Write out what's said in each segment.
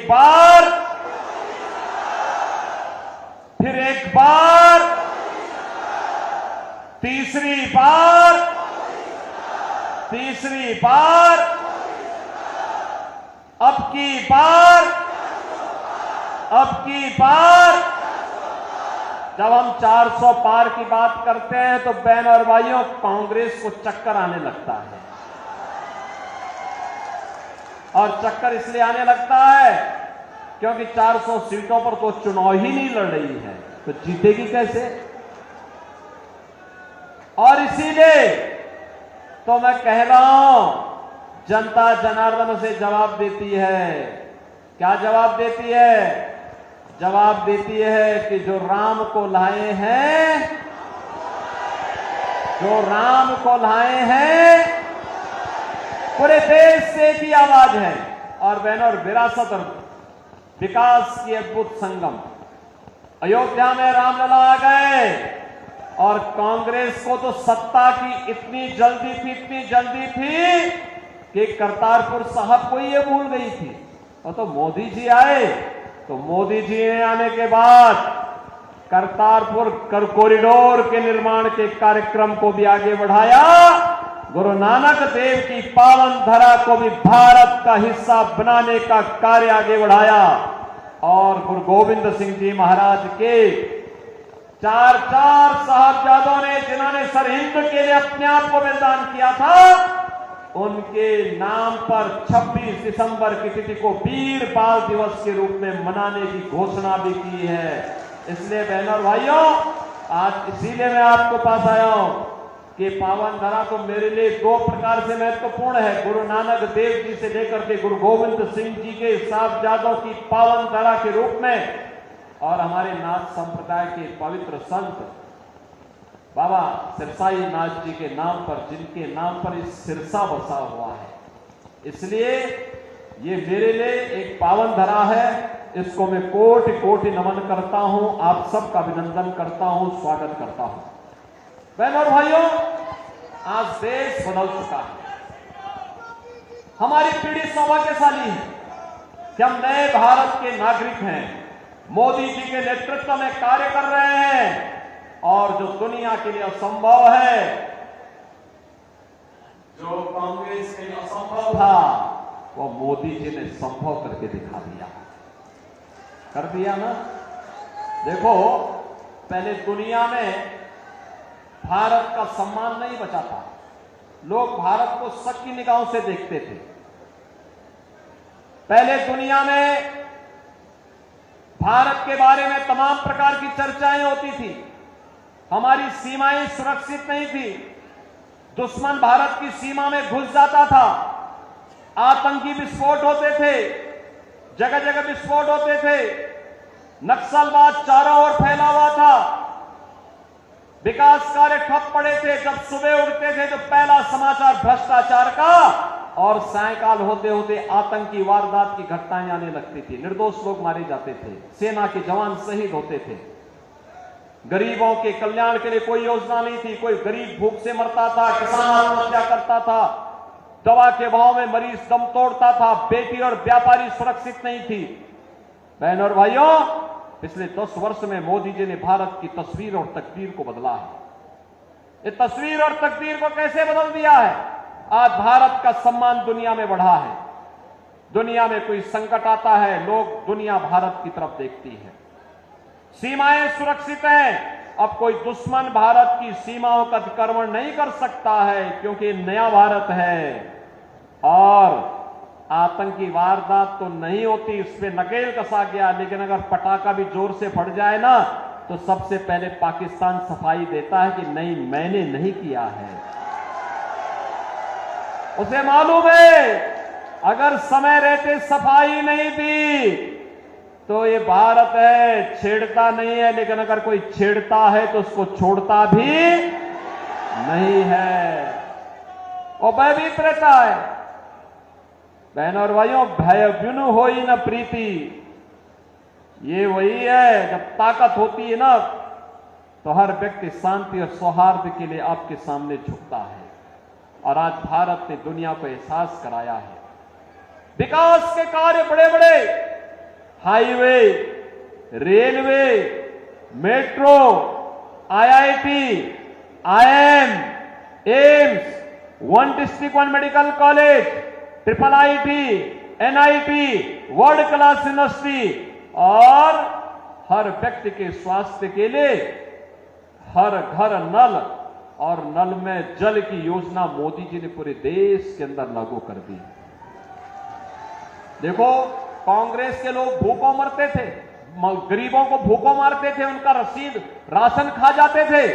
बार, फिर एक बार, तीसरी बार, तीसरी बार, अब की बार, अब की बार। जब हम 400 पार की बात करते हैं तो बहन और भाइयों कांग्रेस को चक्कर आने लगता है, और चक्कर इसलिए आने लगता है क्योंकि 400 सीटों पर तो चुनाव ही नहीं लड़ रही है, तो जीतेगी कैसे। और इसीलिए तो मैं कह रहा हूं, जनता जनार्दन से जवाब देती है। क्या जवाब देती है? जवाब देती है कि जो राम को लाए हैं, जो राम को लाए हैं, पूरे देश से एक ही आवाज है। और बहनों, और विरासत और विकास की अद्भुत संगम। अयोध्या में रामलला आ गए, और कांग्रेस को तो सत्ता की इतनी जल्दी थी कि करतारपुर साहब को ये भूल गई थी। और तो मोदी जी आए, तो मोदी जी ने आने के बाद करतारपुर कॉरिडोर के निर्माण के कार्यक्रम को भी आगे बढ़ाया। गुरु नानक देव की पावन धरा को भी भारत का हिस्सा बनाने का कार्य आगे बढ़ाया। और गुरु गोविंद सिंह जी महाराज के चार साहबजादों ने, जिन्होंने सरहिंद के लिए अपने आप को बलिदान किया था, उनके नाम पर 26 दिसंबर की तिथि को वीर बाल दिवस के रूप में मनाने की घोषणा भी की है। इसलिए बहनों और भाइयों, आज इसीलिए मैं आपको पास आया हूं कि पावन धरा तो मेरे लिए दो प्रकार से महत्वपूर्ण है। गुरु नानक देव जी से लेकर के गुरु गोविंद सिंह जी के साहबजादों की पावन धरा के रूप में, और हमारे नाथ संप्रदाय के पवित्र संत बाबा सिरसाई नाथ जी के नाम पर, जिनके नाम पर इस सिरसा बसा हुआ है, इसलिए ये मेरे लिए एक पावन धरा है। इसको मैं कोटि कोटि नमन करता हूं, आप सबका अभिनंदन करता हूं, स्वागत करता हूं। बहनों और भाइयों, आज देश बदल चुका है। हमारी पीढ़ी सौभाग्यशाली है कि हम नए भारत के नागरिक हैं। मोदी जी के नेतृत्व में कार्य कर रहे हैं, और जो दुनिया के लिए असंभव है, जो कांग्रेस के लिए असंभव था, वो मोदी जी ने संभव करके दिखा दिया। कर दिया ना। देखो, पहले दुनिया में भारत का सम्मान नहीं बचा था। लोग भारत को शक की निगाहों से देखते थे। पहले दुनिया में भारत के बारे में तमाम प्रकार की चर्चाएं होती थी। हमारी सीमाएं सुरक्षित नहीं थी। दुश्मन भारत की सीमा में घुस जाता था। आतंकी विस्फोट होते थे, जगह जगह विस्फोट होते थे। नक्सलवाद चारों ओर फैला हुआ था। विकास कार्य ठप पड़े थे। जब सुबह उठते थे तो पहला समाचार भ्रष्टाचार का, और सायंकाल होते होते आतंकी वारदात की घटनाएं आने लगती थी। निर्दोष लोग मारे जाते थे, सेना के जवान शहीद होते थे। गरीबों के कल्याण के लिए कोई योजना नहीं थी। कोई गरीब भूख से मरता था, किसान आत्महत्या करता था, दवा के भाव में मरीज दम तोड़ता था, बेटी और व्यापारी सुरक्षित नहीं थी। बहनों और भाइयों, पिछले 10 वर्ष में मोदी जी ने भारत की तस्वीर और तकदीर को बदला है। ये तस्वीर और तकदीर को कैसे बदल दिया है? आज भारत का सम्मान दुनिया में बढ़ा है। दुनिया में कोई संकट आता है, लोग, दुनिया भारत की तरफ देखती है। सीमाएं सुरक्षित हैं। अब कोई दुश्मन भारत की सीमाओं का अतिक्रमण नहीं कर सकता है, क्योंकि नया भारत है। और आतंकी वारदात तो नहीं होती, इस पे नकेल कसा गया। लेकिन अगर पटाखा भी जोर से फट जाए ना, तो सबसे पहले पाकिस्तान सफाई देता है कि नहीं, मैंने नहीं किया है। उसे मालूम है अगर समय रहते सफाई नहीं दी तो ये भारत है, छेड़ता नहीं है, लेकिन अगर कोई छेड़ता है तो उसको छोड़ता भी नहीं है, वो भयभीत रहता है। बहनों और भाइयों, भय बिनु होई न प्रीति, ये वही है। जब ताकत होती है ना, तो हर व्यक्ति शांति और सौहार्द के लिए आपके सामने झुकता है। और आज भारत ने दुनिया को एहसास कराया है। विकास के कार्य बड़े बड़े highway, railway, metro, IIT, IIM, AIIMS, one district one medical college, triple IT, NIT, world class university और हर व्यक्ति के स्वास्थ्य के लिए हर घर नल और नल में जल की योजना मोदी जी ने पूरे देश के अंदर लागू कर दी। देखो, कांग्रेस के लोग भूखों मरते थे, गरीबों को भूखों मारते थे, उनका रसीद राशन खा जाते थे।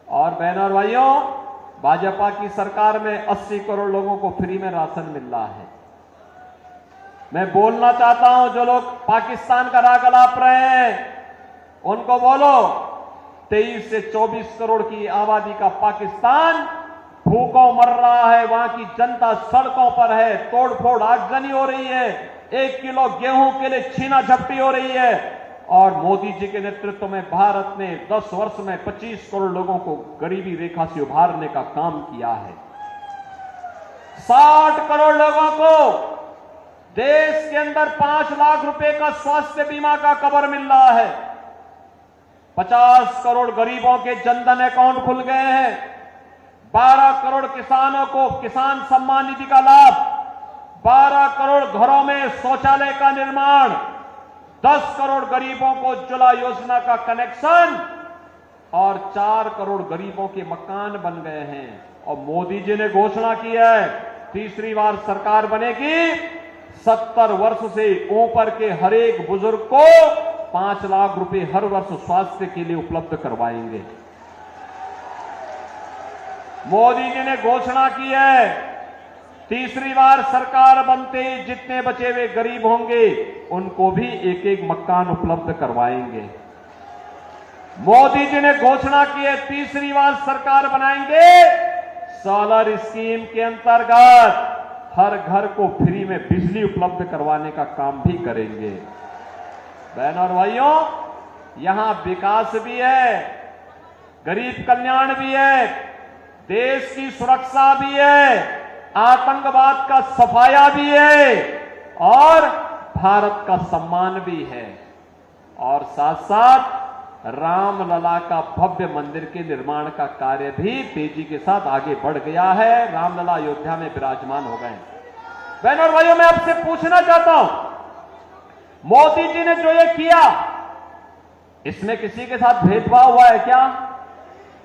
और बहनों और भाइयों, भाजपा की सरकार में 80 करोड़ लोगों को फ्री में राशन मिल रहा है। मैं बोलना चाहता हूं, जो लोग पाकिस्तान का राग अलाप रहे हैं उनको बोलो, 23 से 24 करोड़ की आबादी का पाकिस्तान भूखों मर रहा है, वहां की जनता सड़कों पर है, तोड़फोड़ आगजनी हो रही है, 1 किलो गेहूं के लिए छीना झपटी हो रही है। और मोदी जी के नेतृत्व में भारत ने 10 वर्ष में 25 करोड़ लोगों को गरीबी रेखा से उभारने का काम किया है। 60 करोड़ लोगों को देश के अंदर 5 लाख रुपए का स्वास्थ्य बीमा का कवर मिल रहा है। 50 करोड़ गरीबों के जनधन अकाउंट खुल गए हैं। 12 करोड़ किसानों को किसान सम्मान निधि का लाभ, 12 करोड़ घरों में शौचालय का निर्माण, 10 करोड़ गरीबों को उज्ज्वला योजना का कनेक्शन और 4 करोड़ गरीबों के मकान बन गए हैं। और मोदी जी ने घोषणा की है, तीसरी बार सरकार बनेगी, 70 वर्ष से ऊपर के हर एक बुजुर्ग को 5 लाख रुपए हर वर्ष स्वास्थ्य के लिए उपलब्ध करवाएंगे। मोदी जी ने घोषणा की है, तीसरी बार सरकार बनते ही जितने बचे हुए गरीब होंगे उनको भी एक एक मकान उपलब्ध करवाएंगे। मोदी जी ने घोषणा की है, तीसरी बार सरकार बनाएंगे, सोलर स्कीम के अंतर्गत हर घर को फ्री में बिजली उपलब्ध करवाने का काम भी करेंगे। बहनों और भाइयों, यहां विकास भी है, गरीब कल्याण भी है, देश की सुरक्षा भी है, आतंकवाद का सफाया भी है और भारत का सम्मान भी है। और साथ साथ रामलला का भव्य मंदिर के निर्माण का कार्य भी तेजी के साथ आगे बढ़ गया है। रामलला अयोध्या में विराजमान हो गए। बहनों और भाइयों, मैं आपसे पूछना चाहता हूं, मोदी जी ने जो ये किया, इसमें किसी के साथ भेदभाव हुआ है क्या?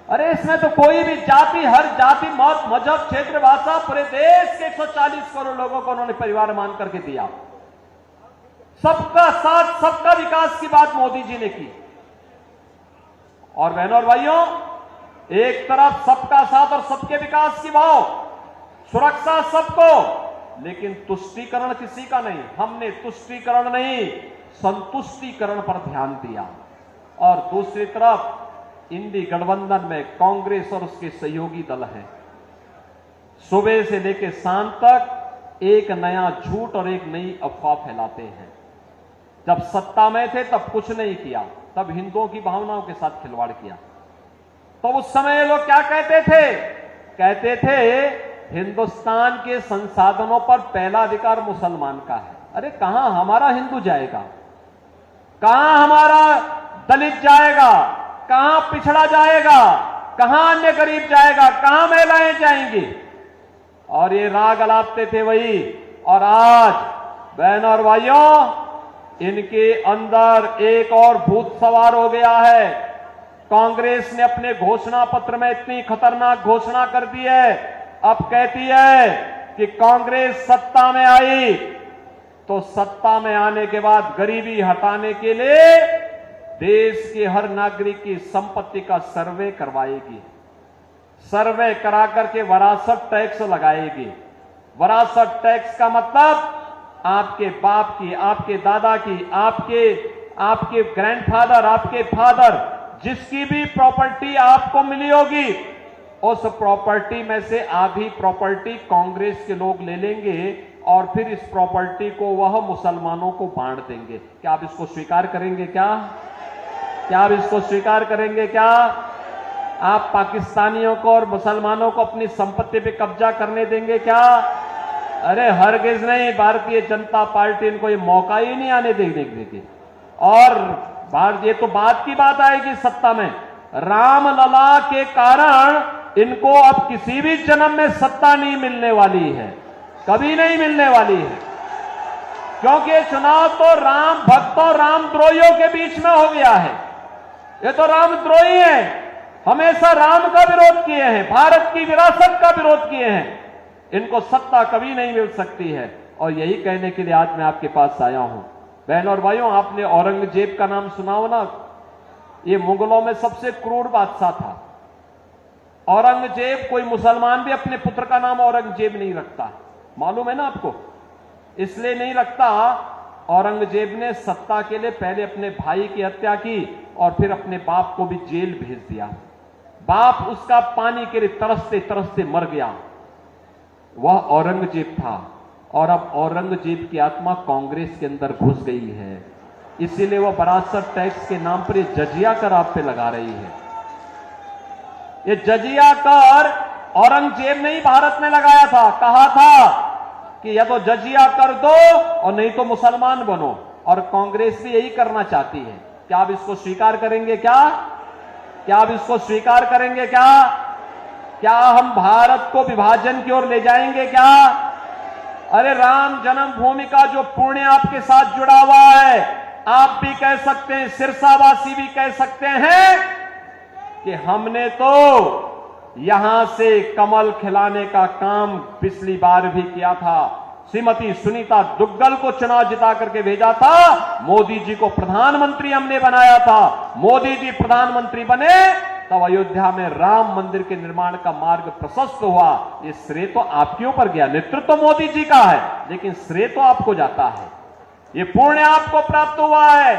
अरे इसमें तो कोई भी जाति, हर जाति, मत, मजहब, क्षेत्र, भाषा, पूरे देश के 140 करोड़ लोगों को उन्होंने परिवार मान करके दिया। सबका साथ, सबका विकास की बात मोदी जी ने की। और बहनों और भाइयों, एक तरफ सबका साथ और सबके विकास की भाव, सुरक्षा सबको, लेकिन तुष्टीकरण किसी का नहीं। हमने तुष्टीकरण नहीं, संतुष्टीकरण पर ध्यान दिया। और दूसरी तरफ इंडी गठबंधन में कांग्रेस और उसके सहयोगी दल हैं, सुबह से लेकर शाम तक एक नया झूठ और एक नई अफवाह फैलाते हैं। जब सत्ता में थे तब कुछ नहीं किया, तब हिंदुओं की भावनाओं के साथ खिलवाड़ किया। तो उस समय लोग क्या कहते थे? कहते थे हिंदुस्तान के संसाधनों पर पहला अधिकार मुसलमान का है। अरे कहां हमारा हिंदू जाएगा, कहां हमारा दलित जाएगा, कहां पिछड़ा जाएगा, कहां अन्य गरीब जाएगा, कहां महिलाएं जाएंगी? और ये राग अलापते थे वही। और आज बहनों और भाइयों, इनके अंदर एक और भूत सवार हो गया है। कांग्रेस ने अपने घोषणा पत्र में इतनी खतरनाक घोषणा कर दी है, अब कहती है कि कांग्रेस सत्ता में आई तो सत्ता में आने के बाद गरीबी हटाने के लिए देश के हर नागरिक की संपत्ति का सर्वे करवाएगी। सर्वे करा करके विरासत टैक्स लगाएगी। विरासत टैक्स का मतलब आपके बाप की, आपके दादा की, आपके ग्रैंडफादर, आपके फादर, जिसकी भी प्रॉपर्टी आपको मिली होगी, उस प्रॉपर्टी में से आधी प्रॉपर्टी कांग्रेस के लोग ले लेंगे और फिर इस प्रॉपर्टी को वह मुसलमानों को बांट देंगे। क्या आप इसको स्वीकार करेंगे? क्या आप इसको स्वीकार करेंगे? क्या आप पाकिस्तानियों को और मुसलमानों को अपनी संपत्ति पे कब्जा करने देंगे? क्या? अरे हरगिज नहीं, भारतीय जनता पार्टी इनको ये मौका ही नहीं आने देगी। और ये तो बात की बात आएगी सत्ता में। रामलला के कारण इनको अब किसी भी जन्म में सत्ता नहीं मिलने वाली है, कभी नहीं मिलने वाली है, क्योंकि ये चुनाव तो राम भक्तों रामद्रोहियों के बीच में हो गया है। ये तो रामद्रोही हैं, हमेशा राम का विरोध किए हैं, भारत की विरासत का विरोध किए हैं। इनको सत्ता कभी नहीं मिल सकती है। और यही कहने के लिए आज मैं आपके पास आया हूं। बहन और भाइयों, आपने औरंगजेब का नाम सुना हो ना? ये मुगलों में सबसे क्रूर बादशाह था। औरंगजेब, कोई मुसलमान भी अपने पुत्र का नाम औरंगजेब नहीं रखता, मालूम है ना आपको? इसलिए नहीं रखता, औरंगजेब ने सत्ता के लिए पहले अपने भाई की हत्या की और फिर अपने बाप को भी जेल भेज दिया। बाप उसका पानी के लिए तरसते तरसते मर गया। वह औरंगजेब था। और अब औरंगजेब की आत्मा कांग्रेस के अंदर घुस गई है, इसीलिए वह विरासत टैक्स के नाम पर जजिया कर आप पे लगा रही है। ये जजिया कर औरंगजेब ने ही भारत में लगाया था। कहा था कि या तो जजिया कर दो और नहीं तो मुसलमान बनो। और कांग्रेस भी यही करना चाहती है। क्या आप इसको स्वीकार करेंगे? क्या आप इसको स्वीकार करेंगे? क्या हम भारत को विभाजन की ओर ले जाएंगे? क्या? अरे राम जन्मभूमि का जो पुण्य आपके साथ जुड़ा हुआ है, आप भी कह सकते हैं, सिरसावासी भी कह सकते हैं कि हमने तो यहां से कमल खिलाने का काम पिछली बार भी किया था। श्रीमती सुनीता दुग्गल को चुनाव जिता करके भेजा था। मोदी जी को प्रधानमंत्री हमने बनाया था। मोदी जी प्रधानमंत्री बने तब अयोध्या में राम मंदिर के निर्माण का मार्ग प्रशस्त हुआ। ये श्रेय तो आपके ऊपर गया। नेतृत्व तो मोदी जी का है, लेकिन श्रेय तो आपको जाता है। ये पुण्य आपको प्राप्त हुआ है,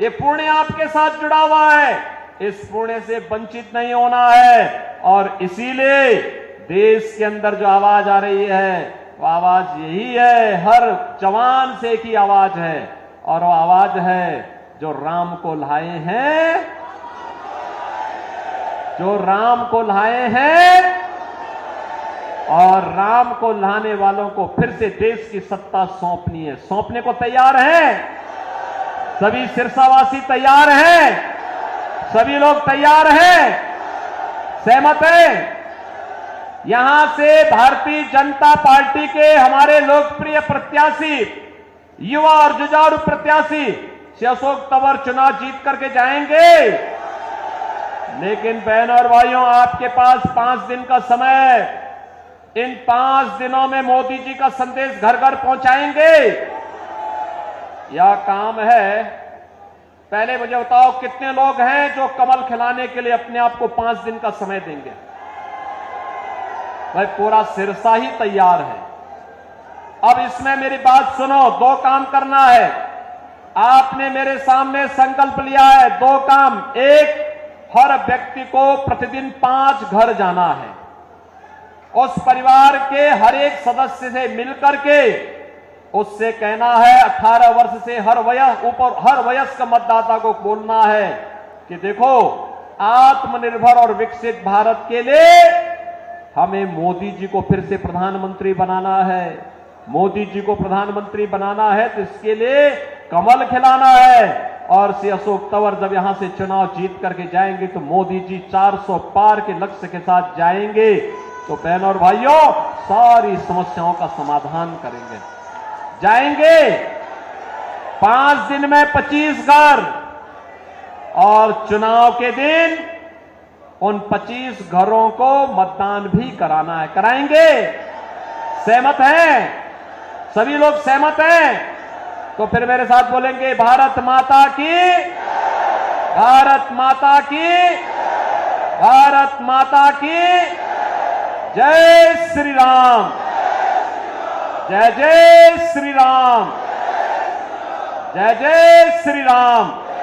ये पुण्य आपके साथ जुड़ा हुआ है। इस पुण्य से वंचित नहीं होना है। और इसीलिए देश के अंदर जो आवाज आ रही है, वो आवाज यही है, हर जवान से एक ही आवाज है, और वो आवाज है जो राम को लाए हैं, जो राम को लाए हैं। और राम को लाने वालों को फिर से देश की सत्ता सौंपनी है। सौंपने को तैयार हैं? सभी सिरसावासी तैयार हैं? सभी लोग तैयार हैं? सहमत हैं? यहां से भारतीय जनता पार्टी के हमारे लोकप्रिय प्रत्याशी, युवा और जुझारू प्रत्याशी श्री अशोक तंवर चुनाव जीत करके जाएंगे। लेकिन बहनों और भाइयों, आपके पास 5 दिन का समय है। इन 5 दिनों में मोदी जी का संदेश घर घर पहुंचाएंगे। यह काम है। पहले मुझे बताओ, कितने लोग हैं जो कमल खिलाने के लिए अपने आप को 5 दिन का समय देंगे? भाई पूरा सिरसा ही तैयार है। अब इसमें मेरी बात सुनो, 2 काम करना है। आपने मेरे सामने संकल्प लिया है 2 काम। एक, हर व्यक्ति को प्रतिदिन 5 घर जाना है। उस परिवार के हर एक सदस्य से मिलकर के उससे कहना है, 18 वर्ष से हर वयस्क मतदाता को बोलना है कि देखो, आत्मनिर्भर और विकसित भारत के लिए हमें मोदी जी को फिर से प्रधानमंत्री बनाना है। मोदी जी को प्रधानमंत्री बनाना है तो इसके लिए कमल खिलाना है। और श्री अशोक तंवर जब यहां से चुनाव जीत करके जाएंगे तो मोदी जी 400 पार के लक्ष्य के साथ जाएंगे। तो बहनों और भाइयों, सारी समस्याओं का समाधान करेंगे। जाएंगे 5 दिन में 25 घर, और चुनाव के दिन उन 25 घरों को मतदान भी कराना है। कराएंगे? सहमत हैं? सभी लोग सहमत हैं? तो फिर मेरे साथ बोलेंगे, भारत माता की, भारत माता की, भारत माता की जय श्री राम, जय जय श्री राम, जय जय श्री राम।